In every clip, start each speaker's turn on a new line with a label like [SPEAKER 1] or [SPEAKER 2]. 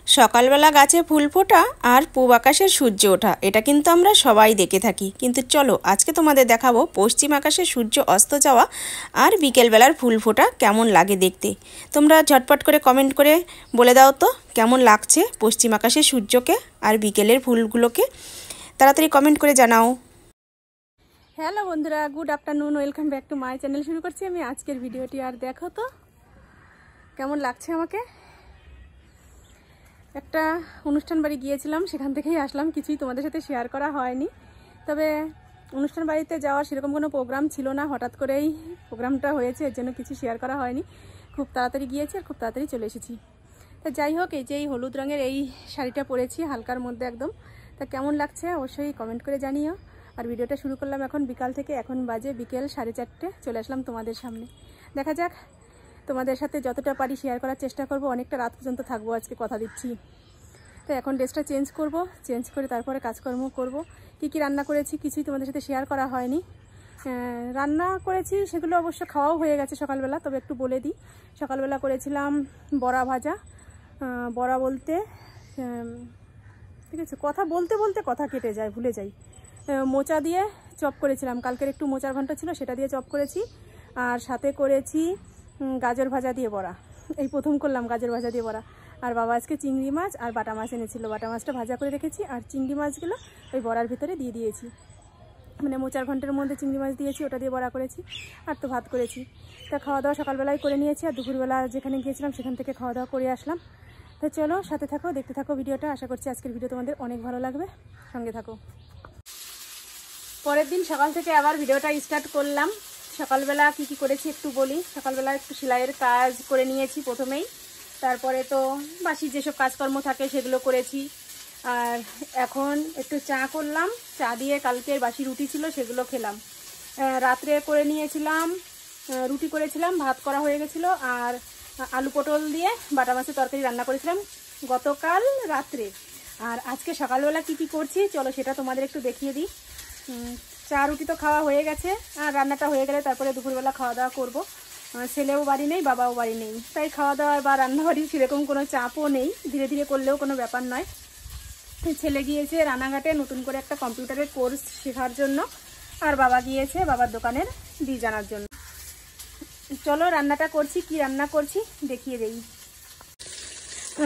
[SPEAKER 1] সকালবেলা গাছে ফুল ফোটা আর পূব আকাশের সূর্য ওঠা, এটা কিন্তু আমরা সবাই দেখে থাকি। কিন্তু চলো আজকে তোমাদের দেখাবো পশ্চিম আকাশে সূর্য অস্ত যাওয়া আর বিকেলবেলার ফুল ফোটা কেমন লাগে দেখতে। তোমরা ঝটপট করে কমেন্ট করে বলে দাও তো কেমন লাগছে পশ্চিম আকাশে সূর্যকে আর বিকেলের ফুলগুলোকে, তাড়াতাড়ি কমেন্ট করে জানাও।
[SPEAKER 2] হ্যালো বন্ধুরা, good afternoon, welcome back to my channel. শুরু করছি আমি আজকের ভিডিওটি। আর দেখো তো কেমন লাগছে আমাকে। একটা অনুষ্ঠান বাড়ি গিয়েছিলাম, সেখান থেকেই আসলাম, কিছুই তোমাদের সাথে শেয়ার করা হয়নি। তবে অনুষ্ঠান বাড়িতে যাওয়ার সেরকম কোনো প্রোগ্রাম ছিল না, হঠাৎ করেই প্রোগ্রামটা হয়েছে, এর জন্য কিছু শেয়ার করা হয়নি। খুব তাড়াতাড়ি গিয়েছি আর খুব তাড়াতাড়ি চলে এসেছি। তা যাই হোক, এই যে এই হলুদ রঙের এই শাড়িটা পরেছি হালকার মধ্যে একদম, তা কেমন লাগছে অবশ্যই কমেন্ট করে জানিও। আর ভিডিওটা শুরু করলাম এখন বিকাল থেকে, এখন বাজে বিকেল 4:30। চলে আসলাম তোমাদের সামনে। দেখা যাক, তোমাদের সাথে যতটা পারি শেয়ার করার চেষ্টা করব। অনেকটা রাত পর্যন্ত থাকবো আজকে, কথা দিচ্ছি। তো এখন ড্রেসটা চেঞ্জ করব, চেঞ্জ করে তারপরে কাজকর্ম করব। কি কি রান্না করেছি কিছুই তোমাদের সাথে শেয়ার করা হয়নি। রান্না করেছি সেগুলো অবশ্য খাওয়াও হয়ে গেছে সকালবেলা, তবে একটু বলে দিই। সকালবেলা করেছিলাম বড়া ভাজা। বড়া বলতে ঠিক আছে, কথা বলতে বলতে কথা কেটে যায়, ভুলে যাই। মোচা দিয়ে চপ করেছিলাম, কালকের একটু মোচার ঘন্ট ছিল, সেটা দিয়ে চপ করেছি। আর সাথে করেছি গাজর ভাজা দিয়ে বড়া। এই প্রথম করলাম গাজর ভাজা দিয়ে বড়া। আর বাবা আজকে চিংড়ি মাছ আর বাটা মাছ এনেছিল, বাটা মাছটা ভাজা করে রেখেছি, আর চিংড়ি মাছগুলো ওই বড়ার ভিতরে দিয়ে দিয়েছি। মানে মোচার ঘন্টের মধ্যে চিংড়ি মাছ দিয়েছি, ওটা দিয়ে বড়া করেছি। আর তো ভাত করেছি। তা খাওয়া দাওয়া সকালবেলায় করে নিয়েছি, আর দুপুরবেলা যেখানে গিয়েছিলাম সেখান থেকে খাওয়া দাওয়া করে আসলাম। তো চলো সাথে থাকো, দেখতে থাকো ভিডিওটা। আশা করছি আজকের ভিডিও তোমাদের অনেক ভালো লাগবে, সঙ্গে থাকো। পরের দিন সকাল থেকে আবার ভিডিওটা স্টার্ট করলাম। সকালবেলা কি কি করেছি একটু বলি। সকালবেলা একটু সেলাইয়ের কাজ করে নিয়েছি প্রথমেই, তারপরে তো বাসি যেসব কাজকর্ম থাকে সেগুলো করেছি। আর এখন একটু চা করলাম, চা দিয়ে কালকের বাসি রুটি ছিল সেগুলো খেলাম। রাত্রে করে নিয়েছিলাম, রুটি করেছিলাম, ভাত করা হয়ে গেছিলো, আর আলু পটল দিয়ে বাটা মাছের তরকারি রান্না করেছিলাম গতকাল রাত্রে। আর আজকে সকালবেলা কি কি করছি চলো সেটা তোমাদের একটু দেখিয়ে দিই। চা রুটি তো খাওয়া হয়ে গেছে, আর রান্নাটা হয়ে গেলে তারপরে দুপুরবেলা খাওয়া দাওয়া করবো। ছেলেও বাড়ি নেই, বাবাও বাড়ি নেই, তাই খাওয়া দাওয়া বা রান্নাবাড়ির সেরকম কোনো চাপও নেই, ধীরে ধীরে করলেও কোনো ব্যাপার নয়। ছেলে গিয়েছে রানাঘাটে নতুন করে একটা কম্পিউটারের কোর্স শেখার জন্য, আর বাবা গিয়েছে বাবার দোকানের বিল জানার জন্য। চলো রান্নাটা করছি, কি রান্না করছি দেখিয়ে দেই।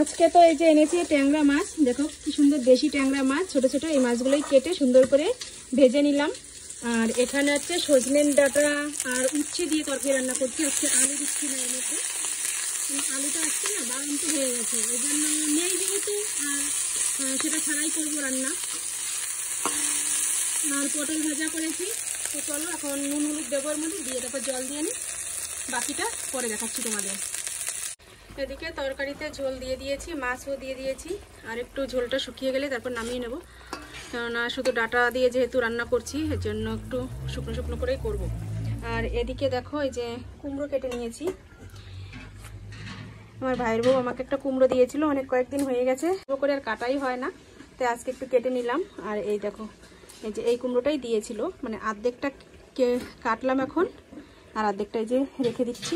[SPEAKER 2] আজকে তো এই যে এনেছি ট্যাংরা মাছ, দেখো কি সুন্দর দেশি ট্যাংরা মাছ, ছোট ছোট। এই মাছগুলোই কেটে সুন্দর করে ভেজে নিলাম। আর এখানে হচ্ছে সজনের ডাঁটা আর উচ্ছে দিয়ে তরকারি রান্না করছি। হচ্ছে আলু দিচ্ছি না, এর মধ্যে আলুটা আসছে না, বাড়ন্ত হয়ে গেছে, এই জন্য নেই যেহেতু, আর সেটা ছাড়াই করবো রান্না। আর পটল ভাজা করেছি। তো চলো এখন নুন হলুদ দেবো এর মধ্যে, দিয়ে তারপর জল দিয়ে নিই, বাকিটা পরে দেখাচ্ছি তোমাদের। এদিকে তরকারিতে ঝোল দিয়ে দিয়েছি, মাছও দিয়ে দিয়েছি, আর একটু ঝোলটা শুকিয়ে গেলে তারপর নামিয়ে নেব। কেননা শুধু ডাটা দিয়ে যেহেতু রান্না করছি, এর জন্য একটু শুকনো শুকনো করেই করব। আর এদিকে দেখো এই যে কুমড়ো কেটে নিয়েছি। আমার ভাইয়ের বউ আমাকে একটা কুমড়ো দিয়েছিল, অনেক কয়েকদিন হয়ে গেছে, করে আর কাটাই হয় না, তাই আজকে একটু কেটে নিলাম। আর এই দেখো এই যে এই কুমড়োটাই দিয়েছিল, মানে অর্ধেকটা কাটলাম এখন, আর অর্ধেকটা এই যে রেখে দিচ্ছি,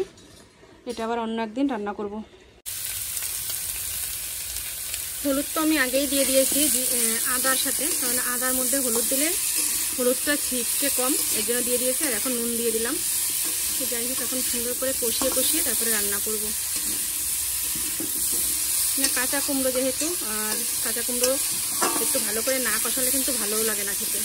[SPEAKER 2] এটা আবার অন্য একদিন রান্না করব। হলুদ তো আমি আগেই দিয়ে দিয়েছি আদার সাথে, কারণ আদার মধ্যে হলুদ দিলে হলুদটা ছিটকে কম, এর জন্য দিয়ে দিয়েছি। আর এখন নুন দিয়ে দিলাম। তো যাই হোক, এখন সুন্দর করে কষিয়ে কষিয়ে তারপরে রান্না করব। না কাঁচা কুমড়ো যেহেতু, আর কাঁচা কুমড়ো একটু ভালো করে না কষালে কিন্তু ভালোও লাগে না খেতে।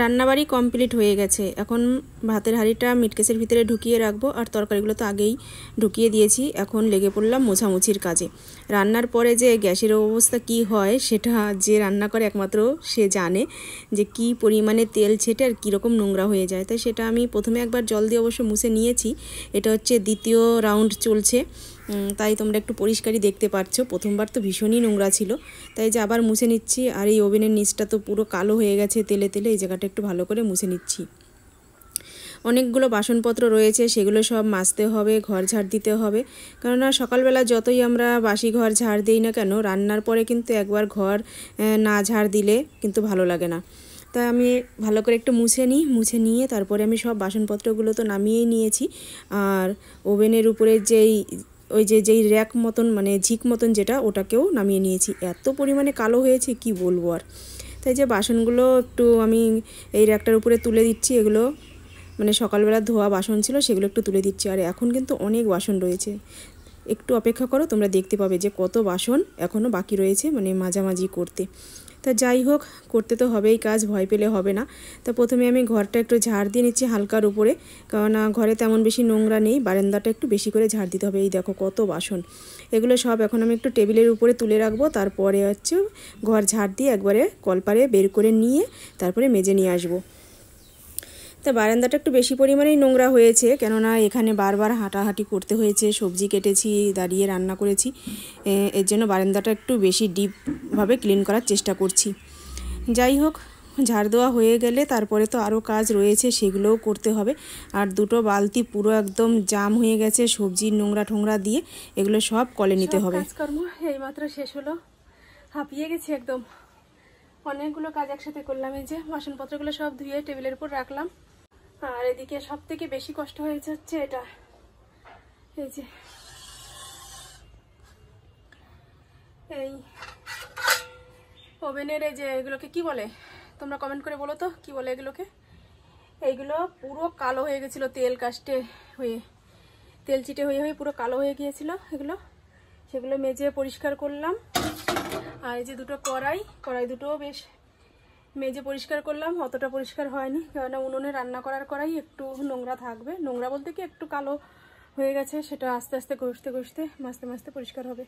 [SPEAKER 2] রান্নাবাড়ি কমপ্লিট হয়ে গেছে, এখন ভাতের হাঁড়িটা মিটকেসের ভিতরে ঢুকিয়ে রাখবো, আর তরকারিগুলো তো আগেই ঢুকিয়ে দিয়েছি। এখন লেগে পড়লাম মোছামুছির কাজে। রান্নার পরে যে গ্যাসের অবস্থা কি হয় সেটা যে রান্না করে একমাত্র সে জানে, যে কি পরিমাণে তেল ছেটে আর কীরকম নোংরা হয়ে যায়। তাই সেটা আমি প্রথমে একবার জল দিয়ে অবশ্য মুছে নিয়েছি, এটা হচ্ছে দ্বিতীয় রাউন্ড চলছে, তাই তোমরা একটু পরিষ্কারই দেখতে পাচ্ছ। প্রথমবার তো ভীষণই নোংরা ছিল, তাই যে আবার মুছে নিচ্ছি। আর এই ওভেনের নিচটা তো পুরো কালো হয়ে গেছে তেলে তেলে, এই জায়গাটা একটু ভালো করে মুছে নিচ্ছি। অনেকগুলো বাসনপত্র রয়েছে, সেগুলো সব মাজতে হবে, ঘর ঝাড় দিতে হবে। কেননা সকালবেলা যতই আমরা বাসি ঘর ঝাড় দিই না কেন, রান্নার পরে কিন্তু একবার ঘর না ঝাড় দিলে কিন্তু ভালো লাগে না।
[SPEAKER 1] তা আমি ভালো করে একটু মুছে নিয়ে তারপরে আমি সব বাসনপত্রগুলো তো নামিয়েই নিয়েছি। আর ওভেনের উপরে যেই র্যাক মতন মানে ঝিক মতন যেটা, ওটাকেও নামিয়ে নিয়েছি। এত পরিমাণে কালো হয়েছে কি বলবো আর। তাই যে বাসনগুলো একটু আমি এই র্যাকটার উপরে তুলে দিচ্ছি। এগুলো মানে সকালবেলা ধোয়া বাসন ছিল, সেগুলো একটু তুলে দিচ্ছি। আর এখন কিন্তু অনেক বাসন রয়েছে, একটু অপেক্ষা করো, তোমরা দেখতে পাবে যে কত বাসন এখনও বাকি রয়েছে মানে মাঝামাঝি করতে। তা যাই হোক, করতে তো হবেই কাজ, ভয় পেলে হবে না। তা প্রথমে আমি ঘরটা একটু ঝাড় দিয়ে নিচ্ছি হালকার উপরে, কারণ ঘরে তেমন বেশি নোংরা নেই, বারান্দাটা একটু বেশি করে ঝাড় দিতে হবে। এই দেখো কত বাসন, এগুলো সব এখন আমি একটু টেবিলের উপরে তুলে রাখবো। তারপরে হচ্ছে ঘর ঝাড় দিয়ে একবারে কলপারে বের করে নিয়ে তারপরে মেজে নিয়ে আসবো। তা বারান্দাটা একটু বেশি পরিমাণেই নোংরা হয়েছে, কেননা এখানে বারবার হাঁটাহাঁটি করতে হয়েছে, সবজি কেটেছি, দাঁড়িয়ে রান্না করেছি। এর জন্য বারান্দাটা একটু বেশি ডিপভাবে ক্লিন করার চেষ্টা করছি। যাই হোক, ঝাড় দেওয়া হয়ে গেলে তারপরে তো আরও কাজ রয়েছে, সেগুলোও করতে হবে। আর দুটো বালতি পুরো একদম জাম হয়ে গেছে সবজির নোংরা ঠোংরা দিয়ে, এগুলো সব কলে নিতে হবে।
[SPEAKER 2] কাজকর্ম এইমাত্র শেষ হলো, হাঁপিয়ে গেছি একদম। অনেকগুলো কাজ একসাথে করলাম। এই যে বাসনপত্রগুলো সব ধুয়ে টেবিলের উপর রাখলাম। আর এদিকে সব থেকে বেশি কষ্ট হয়েছে হচ্ছে এটা, এই যে এই ওভেনের এই যে এগুলোকে কি বলে তোমরা কমেন্ট করে বলো তো, কি বলে এগুলোকে। এইগুলো পুরো কালো হয়ে গেছিলো, তেল কাস্টে হয়ে, তেল চিটে হয়ে হয়ে পুরো কালো হয়ে গিয়েছিল এগুলো। সেগুলো মেজে পরিষ্কার করলাম। আর এই যে দুটো কড়াই দুটোও বেশ মেজে পরিষ্কার করলাম। অতটা পরিষ্কার হয়নি, কেননা উনুনে রান্না করার কড়াই একটু নোংরা থাকবে। নোংরা বলতে কি একটু কালো হয়ে গেছে, সেটা আস্তে আস্তে ঘষতে মাঝতে পরিষ্কার হবে।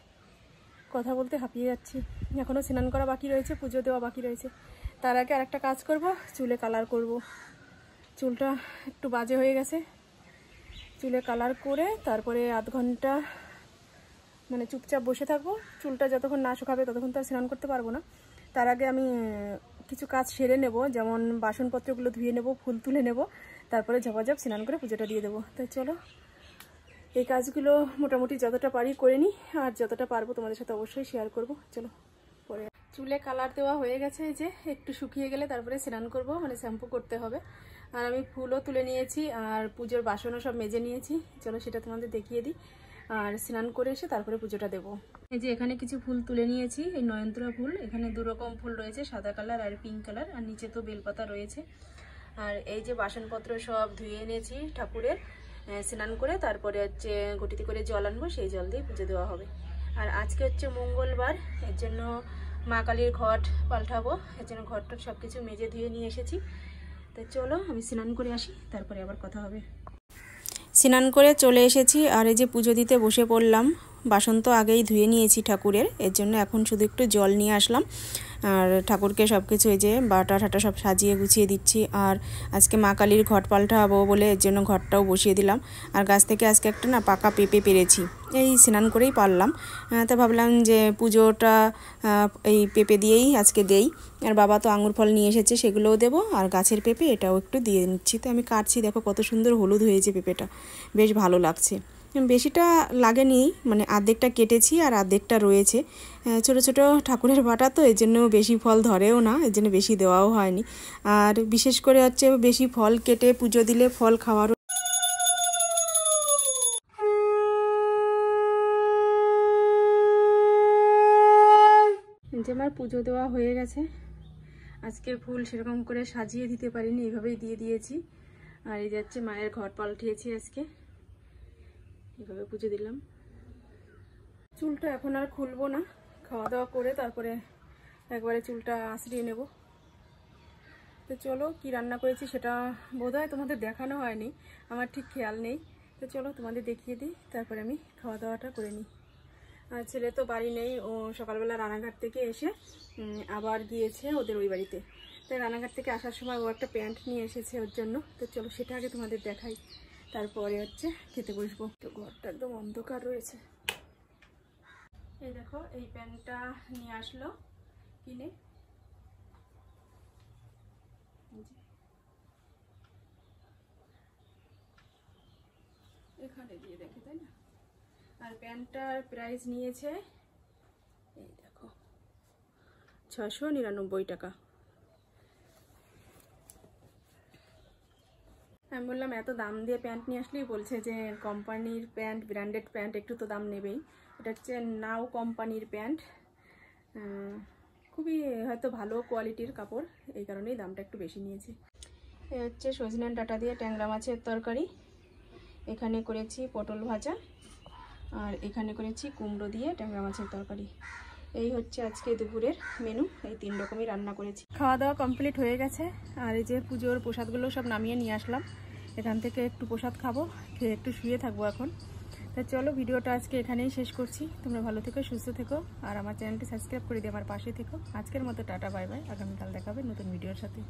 [SPEAKER 2] কথা বলতে হাঁপিয়ে যাচ্ছি। এখনও স্নান করা বাকি রয়েছে, পুজো দেওয়া বাকি রয়েছে। তার আগে আরেকটা কাজ করব, চুলে কালার করব। চুলটা একটু বাজে হয়ে গেছে, চুলে কালার করে তারপরে আধ ঘন্টা মানে চুপচাপ বসে থাকবো। চুলটা যতক্ষণ না শুকাবে ততক্ষণ তো আর স্নান করতে পারবো না। তার আগে আমি কিছু কাজ সেরে নেব, যেমন বাসনপত্রগুলো ধুয়ে নেব, ফুল তুলে নেব, তারপরে ঝপাঝপ স্নান করে পুজোটা দিয়ে দেবো। তাই চলো এই কাজগুলো মোটামুটি যতটা পারি করে নিই, আর যতটা পারবো তোমাদের সাথে অবশ্যই শেয়ার করব। চলো পরে। চুলে কালার দেওয়া হয়ে গেছে, এই যে একটু শুকিয়ে গেলে তারপরে স্নান করব, মানে শ্যাম্পু করতে হবে। আর আমি ফুলও তুলে নিয়েছি আর পুজোর বাসনও সব মেজে নিয়েছি। চলো সেটা তোমাদের দেখিয়ে দিই। আর স্নান করে এসে তারপরে পুজোটা দেবো। এই যে এখানে কিছু ফুল তুলে নিয়েছি, এই নয়নতারা ফুল। এখানে দু রকম ফুল রয়েছে, সাদা কালার আর পিঙ্ক কালার, আর নিচে তো বেলপাতা রয়েছে। আর এই যে বাসনপত্র সব ধুয়ে এনেছি ঠাকুরের, স্নান করে তারপরে হচ্ছে ঘটিতে করে জল আনবো, সেই জল দিয়ে পুজো দেওয়া হবে। আর আজকে হচ্ছে মঙ্গলবার, এর জন্য মা কালীর ঘট পাল্টাবো, এর জন্য ঘট সব কিছু মেজে ধুয়ে নিয়ে এসেছি। তো চলো আমি স্নান করে আসি, তারপরে আবার কথা হবে।
[SPEAKER 1] স্নান করে চলে এসেছি, আর এই যে পুজো দিতে বসে পড়লাম। বাসন তো আগেই ধুয়ে নিয়েছি ঠাকুরের, এর জন্য এখন শুধু একটু জল নিয়ে আসলাম। আর ঠাকুরকে সব কিছু এই যে বাটা ঠাটা সব সাজিয়ে গুছিয়ে দিচ্ছি। আর আজকে মা কালীর ঘট পাল্টাবো বলে এর জন্য ঘরটাও বসিয়ে দিলাম। আর গাছ থেকে আজকে একটা না পাকা পেঁপে পেরেছি, এই স্নান করেই পারলাম। তা ভাবলাম যে পুজোটা এই পেঁপে দিয়েই আজকে দেই। আর বাবা তো আঙুর ফল নিয়ে এসেছে, সেগুলোও দেবো। আর গাছের পেঁপে এটাও একটু দিয়ে নিচ্ছি। তো আমি কাটছি, দেখো কত সুন্দর হলুদ হয়েছে পেঁপেটা, বেশ ভালো লাগছে। বেশিটা লাগেনি, মানে অর্ধেকটা কেটেছি আর অর্ধেকটা রয়েছে। ছোট ছোট ঠাকুরের বাটা তো, এর জন্য বেশি ফল ধরেও না, এর জন্য বেশি দেওয়াও হয়নি। আর বিশেষ করে হচ্ছে বেশি ফল কেটে পুজো দিলে ফল খাওয়ারও। যে আমার পুজো দেওয়া হয়ে গেছে। আজকে ফুল সেরকম করে সাজিয়ে দিতে পারিনি, এইভাবেই দিয়ে দিয়েছি। আর এই যাচ্ছে মায়ের ঘট পাল্টিয়েছি, আজকে এইভাবে পুজো দিলাম। চুলটা এখন আর খুলবো না, খাওয়া দাওয়া করে তারপরে একবারে চুলটা আঁচড়িয়ে নেব। তো চলো কি রান্না করেছি সেটা বোধহয় তোমাদের দেখানো হয়নি, আমার ঠিক খেয়াল নেই। তো চলো তোমাদের দেখিয়ে দিই, তারপরে আমি খাওয়া দাওয়াটা করে নিই। আর ছেলে তো বাড়ি নেই, ও সকালবেলা রানাঘাট থেকে এসে আবার গিয়েছে ওদের ওই বাড়িতে। তাই রানাঘাট থেকে আসার সময় ও একটা প্যান্ট নিয়ে এসেছে ওর জন্য। তো চলো সেটা আগে তোমাদের দেখাই, তারপরে হচ্ছে খেতে বসবো। তো ঘরটা একদম অন্ধকার রয়েছে। এই দেখো এই প্যান্টটা নিয়ে আসলো কিনে, এখানে দিয়ে দেখে, তাই না? আর প্যান্টটার প্রাইস নিয়েছে এই দেখো 699 টাকা।
[SPEAKER 2] আমি বললাম এত দাম দিয়ে প্যান্ট নিয়ে আসলেই, বলছে যে কোম্পানির প্যান্ট, ব্র্যান্ডেড প্যান্ট একটু তো দাম নেবেই। এটা হচ্ছে নাও কোম্পানির প্যান্ট, খুবই হয়তো ভালো কোয়ালিটির কাপড়, এই কারণেই দামটা একটু বেশি নিয়েছে। এ হচ্ছে সজনে ডাঁটা দিয়ে ট্যাংরা মাছের তরকারি, এখানে করেছি পটল ভাজা, আর এখানে করেছি কুমড়ো দিয়ে ট্যাংরা মাছের তরকারি। এই হচ্ছে আজকে দুপুরের মেনু, এই 3 রকমই রান্না করেছি। খাওয়া দাওয়া কমপ্লিট হয়ে গেছে, আর এই যে পুজোর প্রসাদগুলো সব নামিয়ে নিয়ে আসলাম। এখান থেকে একটু প্রসাদ খাবো, খেয়ে একটু শুয়ে থাকবো এখন। তা চলো, ভিডিওটা আজকে এখানেই শেষ করছি। তোমরা ভালো থেকো, সুস্থ থেকো, আর আমার চ্যানেলটি সাবস্ক্রাইব করে দিয়ে আমার পাশে থেকো। আজকের মতো টাটা, বাই বাই। আগামীকাল দেখাবে নতুন ভিডিওর সাথে।